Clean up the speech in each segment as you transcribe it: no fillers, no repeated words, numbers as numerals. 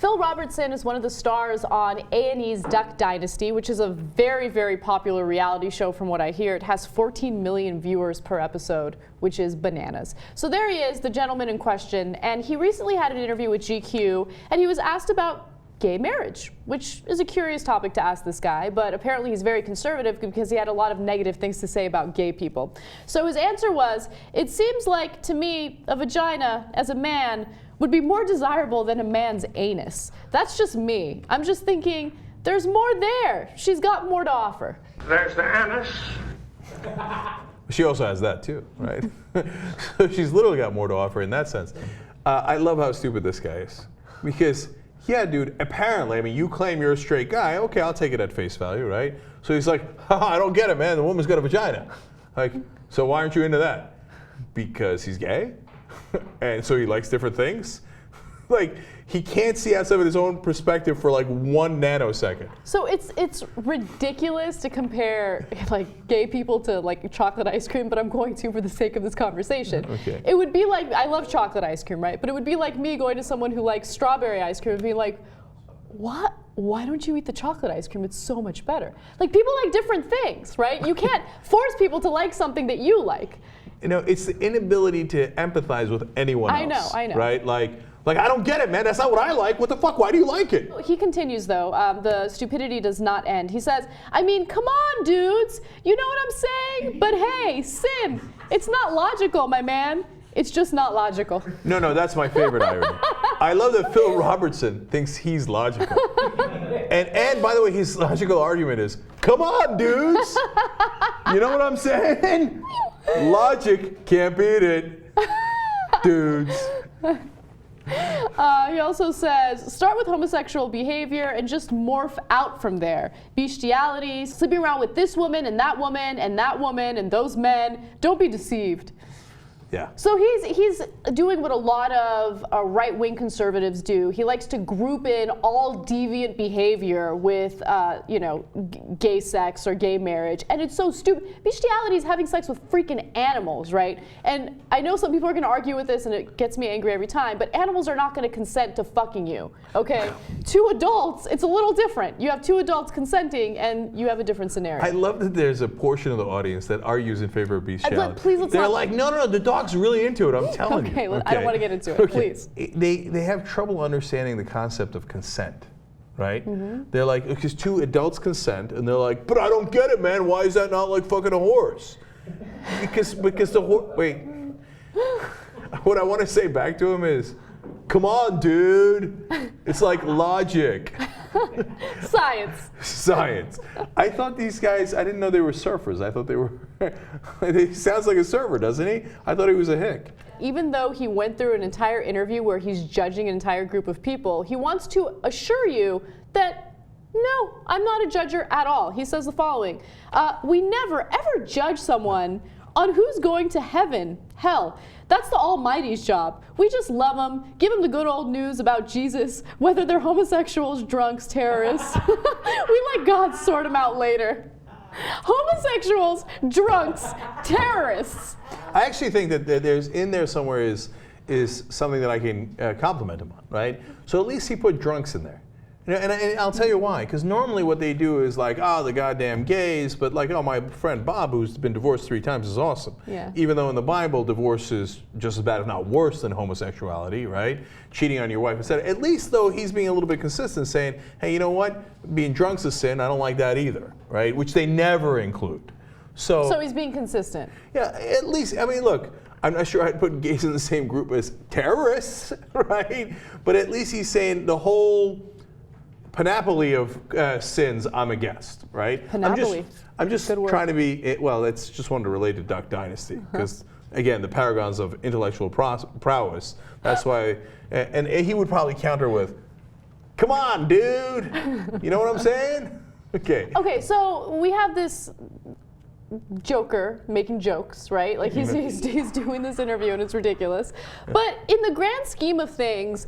Phil Robertson is one of the stars on A&E's Duck Dynasty, which is a very, very popular reality show from what I hear. It has 14 million viewers per episode, which is bananas. So there he is, the gentleman in question, and he recently had an interview with GQ, and he was asked about gay marriage, which is a curious topic to ask this guy, but apparently he's very conservative because he had a lot of negative things to say about gay people. So his answer was, "It seems like, to me, a vagina, as a man, would be more desirable than a man's anus. That's just me. I'm just thinking, there's more there. She's got more to offer." There's the anus. She also has that too, right? So she's literally got more to offer in that sense. I love how stupid this guy is. Because, yeah, dude, apparently, I mean, you claim you're a straight guy. Okay, I'll take it at face value, right? So he's like, haha, I don't get it, man. The woman's got a vagina. Like, so why aren't you into that? Because he's gay? And so he likes different things? Like, he can't see outside of his own perspective for like 1 nanosecond. So it's ridiculous to compare like gay people to like chocolate ice cream, but I'm going to for the sake of this conversation. Okay. It would be like, I love chocolate ice cream, right? But it would be like me going to someone who likes strawberry ice cream and being like, what? Why don't you eat the chocolate ice cream? It's so much better. Like, people like different things, right? You can't force people to like something that you like. You know, it's the inability to empathize with anyone else. I know. Right? Like, I don't get it, man. That's not what I like. What the fuck? Why do you like it? He continues, though. The stupidity does not end. He says, I mean, come on, dudes. You know what I'm saying? But hey, sin. It's not logical, my man. It's just not logical. No, that's my favorite irony. I love that Phil Robertson thinks he's logical. And by the way, his logical argument is, come on, dudes. You know what I'm saying? Logic can't beat it, dudes. He also says, start with homosexual behavior and just morph out from there. Bestiality, sleeping around with this woman and that woman and that woman and those men. Don't be deceived. Yeah. So he's doing what a lot of right-wing conservatives do. He likes to group in all deviant behavior with, gay sex or gay marriage, and it's so stupid. Bestiality is having sex with freaking animals, right? And I know some people are going to argue with this, and it gets me angry every time. But animals are not going to consent to fucking you, okay? 2 adults, it's a little different. You have 2 adults consenting, and you have a different scenario. I love that there's a portion of the audience that argues in favor of bestiality. Please, let's They're not. like, no, the dog's really into it, I'm telling you. Okay, I don't want to get into it, please. They have trouble understanding the concept of consent, right? Mm-hmm. They're like, because 2 adults consent, and they're like, but I don't get it, man. Why is that not like fucking a horse? Because the horse, wait. What I want to say back to him is, come on, dude. It's like logic. Science. I thought these guys, I didn't know they were surfers. I thought they were, he sounds like a surfer, doesn't he? I thought he was a hick. Even though he went through an entire interview where he's judging an entire group of people, he wants to assure you that, no, I'm not a judger at all. He says the following, we never ever judge someone on who's going to heaven, hell. That's the Almighty's job. We just love them, give them the good old news about Jesus, whether they're homosexuals, drunks, terrorists. We let God sort them out later. Homosexuals, drunks, terrorists. I actually think that there's in there somewhere is something that I can compliment him on, right? So at least he put drunks in there. And I'll tell you why. Because normally what they do is like, the goddamn gays, but like, my friend Bob, who's been divorced 3 times, is awesome. Yeah. Even though in the Bible, divorce is just as bad, if not worse, than homosexuality, right? Cheating on your wife, etc. At least, though, he's being a little bit consistent, saying, hey, you know what? Being drunk's a sin. I don't like that either, right? Which they never include. So he's being consistent. Yeah, at least, I mean, look, I'm not sure I'd put gays in the same group as terrorists, right? But at least he's saying the whole panoply of sins, I'm against, right? Panoply. I'm just trying to be, well, it's just wanted to relate to Duck Dynasty, because, again, the paragons of intellectual prowess. That's why, and he would probably counter with, come on, dude. You know what I'm saying? Okay. Okay, so we have this joker making jokes, right? Like he's doing this interview and it's ridiculous. Yeah. But in the grand scheme of things,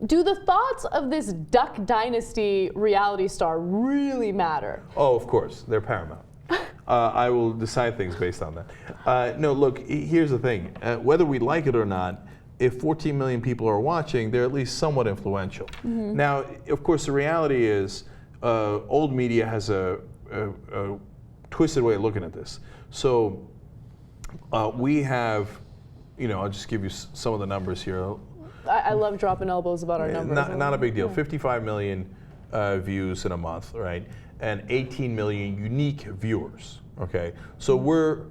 do the thoughts of this Duck Dynasty reality star really matter? Oh, of course. They're paramount. I will decide things based on that. No, look, here's the thing. Whether we like it or not, if 14 million people are watching, they're at least somewhat influential. Now, of course, the reality is old media has a twisted way of looking at this. So we have, I'll just give you some of the numbers here. I love dropping elbows about our numbers. Not a big deal. 55 million views in a month, right? And 18 million unique viewers, okay? So we're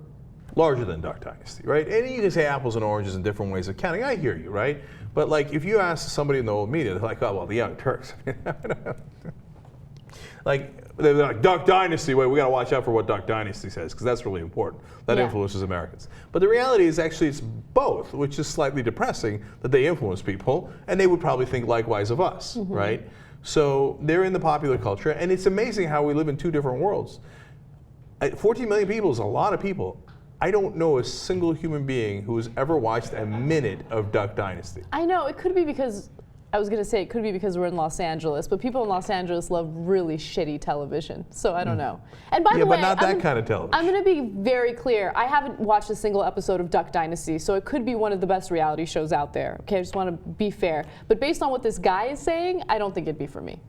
larger than Duck Dynasty, right? And you can say apples and oranges in different ways of counting. I hear you, right? But like, if you ask somebody in the old media, they're like, oh, well, the Young Turks. They're like, Duck Dynasty, wait, we gotta watch out for what Duck Dynasty says, because that's really important. That influences Americans. But the reality is actually it's both, which is slightly depressing that they influence people, and they would probably think likewise of us, right? So they're in the popular culture, and it's amazing how we live in two different worlds. 14 million people is a lot of people. I don't know a single human being who has ever watched a minute of Duck Dynasty. I know, it could be because, I was going to say it could be because we're in Los Angeles, but people in Los Angeles love really shitty television, so I don't know. And by the way, but not that kind of television. I'm going to be very clear. I haven't watched a single episode of Duck Dynasty, so it could be one of the best reality shows out there. Okay, I just want to be fair. But based on what this guy is saying, I don't think it'd be for me.